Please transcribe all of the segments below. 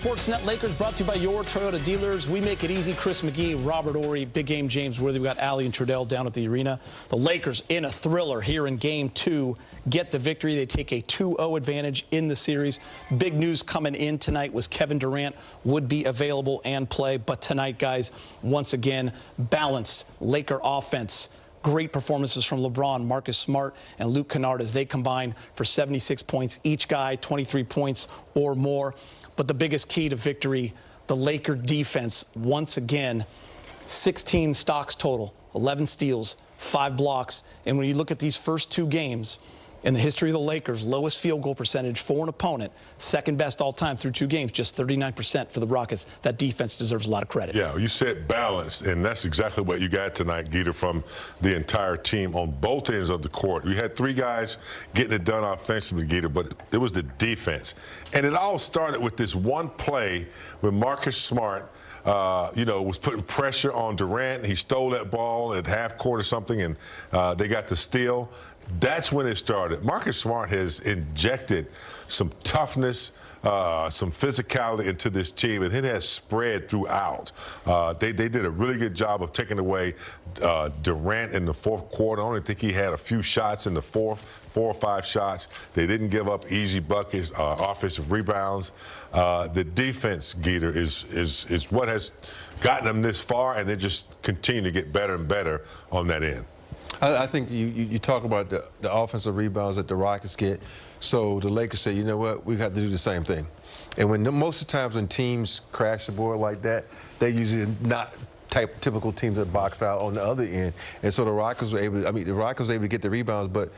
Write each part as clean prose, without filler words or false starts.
Sportsnet Lakers brought to you by your Toyota dealers. We make it easy. Chris McGee, Robert Ory, Big Game James Worthy. We got Allie and Trudell down at the arena. The Lakers in a thriller here in Game 2 get the victory. They take a 2-0 advantage in the series. Big news coming in tonight was Kevin Durant would be available and play. But tonight, guys, once again, balance, Laker offense. Great performances from LeBron, Marcus Smart, and Luke Kennard as they combine for 76 points each guy, 23 points or more. But the biggest key to victory, the Laker defense, once again, 16 stocks total, 11 steals, 5 blocks. And when you look at these first 2 games, in the history of the Lakers, lowest field goal percentage for an opponent, second best all time through 2 games, just 39% for the Rockets. That defense deserves a lot of credit. Yeah, you said balanced, and that's exactly what you got tonight, Geeter, from the entire team on both ends of the court. We had 3 guys getting it done offensively, Geeter, but it was the defense. And it all started with this one play when Marcus Smart was putting pressure on Durant. He stole that ball at half court or something, and they got the steal. That's when it started. Marcus Smart has injected some toughness, some physicality into this team, and it has spread throughout. They did a really good job of taking away Durant in the fourth quarter. I only think he had a few shots in the fourth, 4 or 5 shots. They didn't give up easy buckets, offensive rebounds. The defense, Geeter, is what has gotten them this far, and they just continue to get better and better on that end. I think you talk about the offensive rebounds that the Rockets get. So the Lakers say, you know what, we got to do the same thing. And when most of the times when teams crash the board like that, they usually not typical teams that box out on the other end. And so the Rockets were able to get the rebounds, but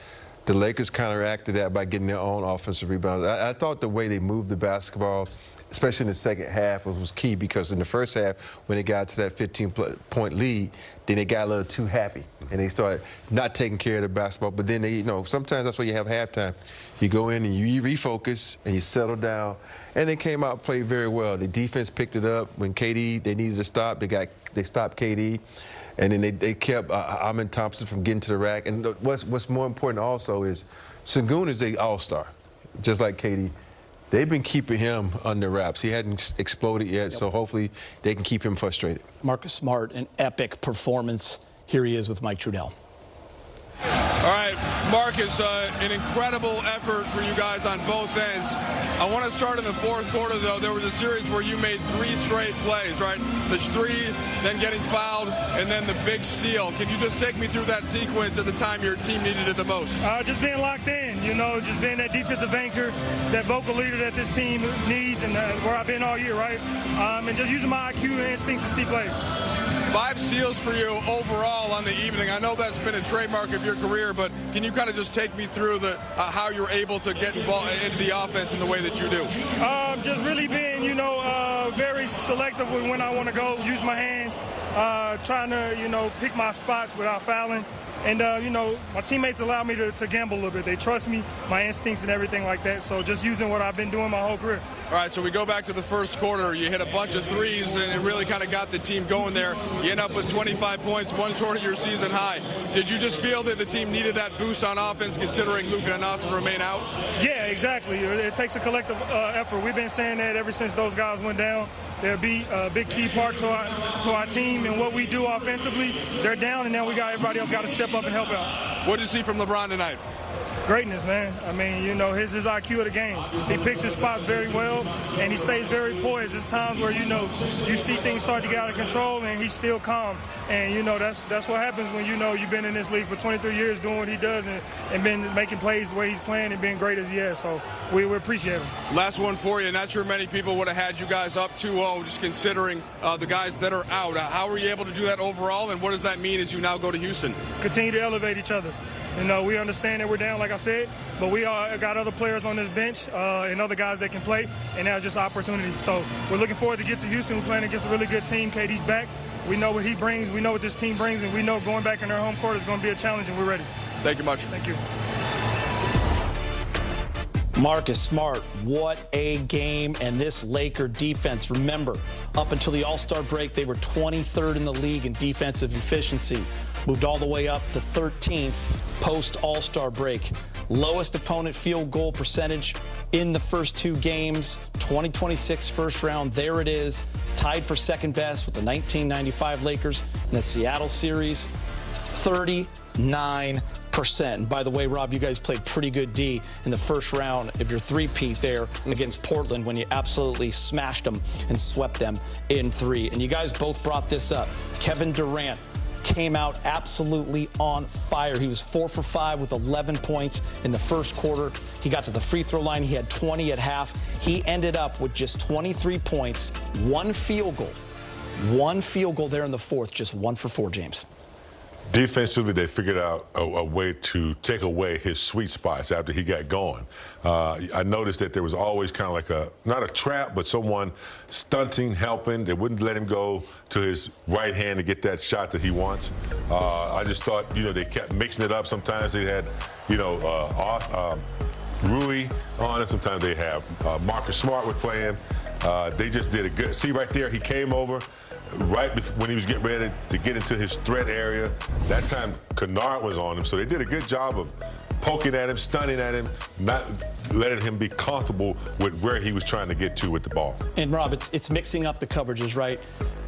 the Lakers counteracted that by getting their own offensive rebounds. I thought the way they moved the basketball, especially in the second half, was key, because in the first half, when they got to that 15-point lead, then they got a little too happy, and they started not taking care of the basketball. But then they, sometimes that's why you have halftime. You go in and you refocus and you settle down, and they came out and played very well. The defense picked it up. When KD, they needed to stop, they stopped KD. And then they kept Amen Thompson from getting to the rack. And what's more important also is Sengun is an all-star, just like KD. They've been keeping him under wraps. He hadn't exploded yet, so hopefully they can keep him frustrated. Marcus Smart, an epic performance. Here he is with Mike Trudell. All right, Marcus, an incredible effort for you guys on both ends. I want to start in the fourth quarter, though. There was a series where you made 3 straight plays, right? The 3, then getting fouled, and then the big steal. Can you just take me through that sequence at the time your team needed it the most? Just being locked in, just being that defensive anchor, that vocal leader that this team needs, and where I've been all year, right? And just using my IQ and instincts to see plays. 5 steals for you overall on the evening. I know that's been a trademark of your career, but can you kind of just take me through how you're able to get involved into the offense in the way that you do? Just really being, very selective with when I want to go, use my hands, trying to, pick my spots without fouling. And, my teammates allow me to gamble a little bit. They trust me, my instincts and everything like that. So just using what I've been doing my whole career. All right, so we go back to the first quarter. You hit a bunch of threes, and it really kind of got the team going there. You end up with 25 points, 1 short of your season high. Did you just feel that the team needed that boost on offense, considering Luka and Nasser remain out? Yeah, exactly. It takes a collective effort. We've been saying that ever since those guys went down. They'll be a big key part to our team and what we do offensively. They're down, and now everybody else got to step up and help out. What did you see from LeBron tonight? Greatness, man. I mean, his IQ of the game. He picks his spots very well, and he stays very poised. There's times where, you see things start to get out of control, and he's still calm. And, that's what happens when, you've been in this league for 23 years doing what he does and been making plays the way he's playing and being great as he is. So we appreciate him. Last one for you. Not sure many people would have had you guys up 2-0, just considering the guys that are out. How were you able to do that overall, and what does that mean as you now go to Houston? Continue to elevate each other. We understand that we're down, like I said, but we got other players on this bench and other guys that can play, and that's just opportunity. So we're looking forward to get to Houston. We're playing against a really good team. KD's back. We know what he brings. We know what this team brings, and we know going back in their home court is going to be a challenge, and we're ready. Thank you much. Thank you. Marcus Smart, what a game. And this Laker defense, remember, up until the All-Star break, they were 23rd in the league in defensive efficiency. Moved all the way up to 13th post-All-Star break. Lowest opponent field goal percentage in the first two games. 2026 first round, there it is. Tied for second best with the 1995 Lakers in the Seattle series. 39%. And by the way, Rob, you guys played pretty good D in the first round of your three-peat there against Portland when you absolutely smashed them and swept them in 3. And you guys both brought this up. Kevin Durant came out absolutely on fire. He was 4 for 5 with 11 points in the first quarter. He got to the free throw line. He had 20 at half. He ended up with just 23 points, one field goal. One field goal there in the fourth, just 1 for 4, James. Defensively, they figured out a way to take away his sweet spots after he got going. I noticed that there was always kind of like not a trap, but someone stunting, helping. They wouldn't let him go to his right hand to get that shot that he wants. I just thought, they kept mixing it up. Sometimes they had, Rui on it. Sometimes they have Marcus Smart was playing. They just did a good. See right there, he came over right when he was getting ready to get into his threat area. That time, Kennard was on him, so they did a good job of poking at him, stunning at him, not letting him be comfortable with where he was trying to get to with the ball. And Rob, it's mixing up the coverages, right?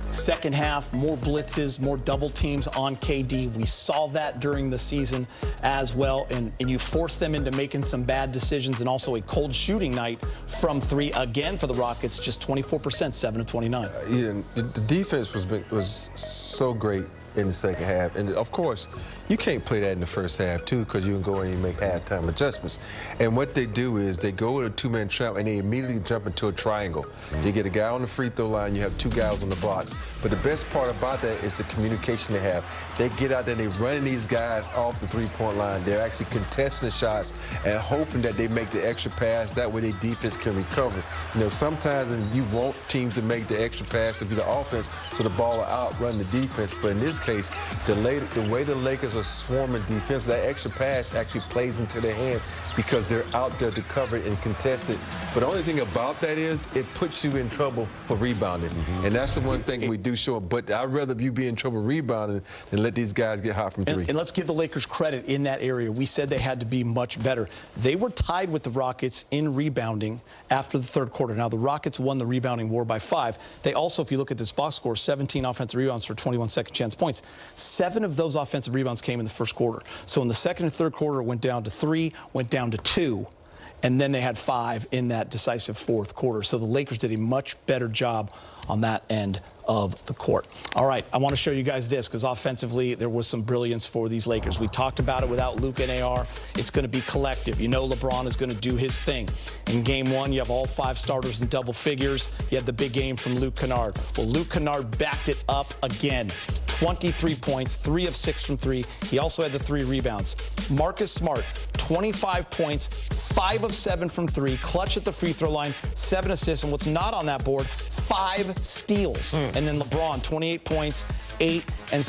Second half, more blitzes, more double teams on KD. We saw that during the season as well. And you force them into making some bad decisions, and also a cold shooting night from 3 again for the Rockets, just 24%, 7 of 29. The defense was so great in the second half. And of course, you can't play that in the first half too, because you can go in and make halftime adjustments. And what they do is they go with a two-man trap and they immediately jump into a triangle. You get a guy on the free throw line, you have 2 guys on the box. But the best part about that is the communication they have. They get out there, they running these guys off the three-point line. They're actually contesting the shots and hoping that they make the extra pass. That way their defense can recover. Sometimes you want teams to make the extra pass if you're the offense, so the ball will outrun the defense. But in this case, the way the Lakers are swarming defense, that extra pass actually plays into their hands because they're out there to cover it and contest it. But the only thing about that is it puts you in trouble for rebounding. And that's the one thing we do show. But I'd rather you be in trouble rebounding than let these guys get hot from 3. And let's give the Lakers credit in that area. We said they had to be much better. They were tied with the Rockets in rebounding after the third quarter. Now, the Rockets won the rebounding war by 5. They also, if you look at this box score, 17 offensive rebounds for 21 second chance points. 7 of those offensive rebounds came in the first quarter. So in the second and third quarter, it went down to 3, went down to 2, and then they had 5 in that decisive fourth quarter. So the Lakers did a much better job on that end of the court. All right, I want to show you guys this because offensively there was some brilliance for these Lakers. We talked about it without Luke and AR. It's going to be collective. LeBron is going to do his thing. In game 1, you have all 5 starters in double figures. You had the big game from Luke Kennard. Well, Luke Kennard backed it up again. 23 points, 3 of 6 from 3. He also had the 3 rebounds. Marcus Smart, 25 points, 5 of 7 from 3, clutch at the free throw line, 7 assists, and what's not on that board, 5 steals. And then LeBron, 28 points, 8 and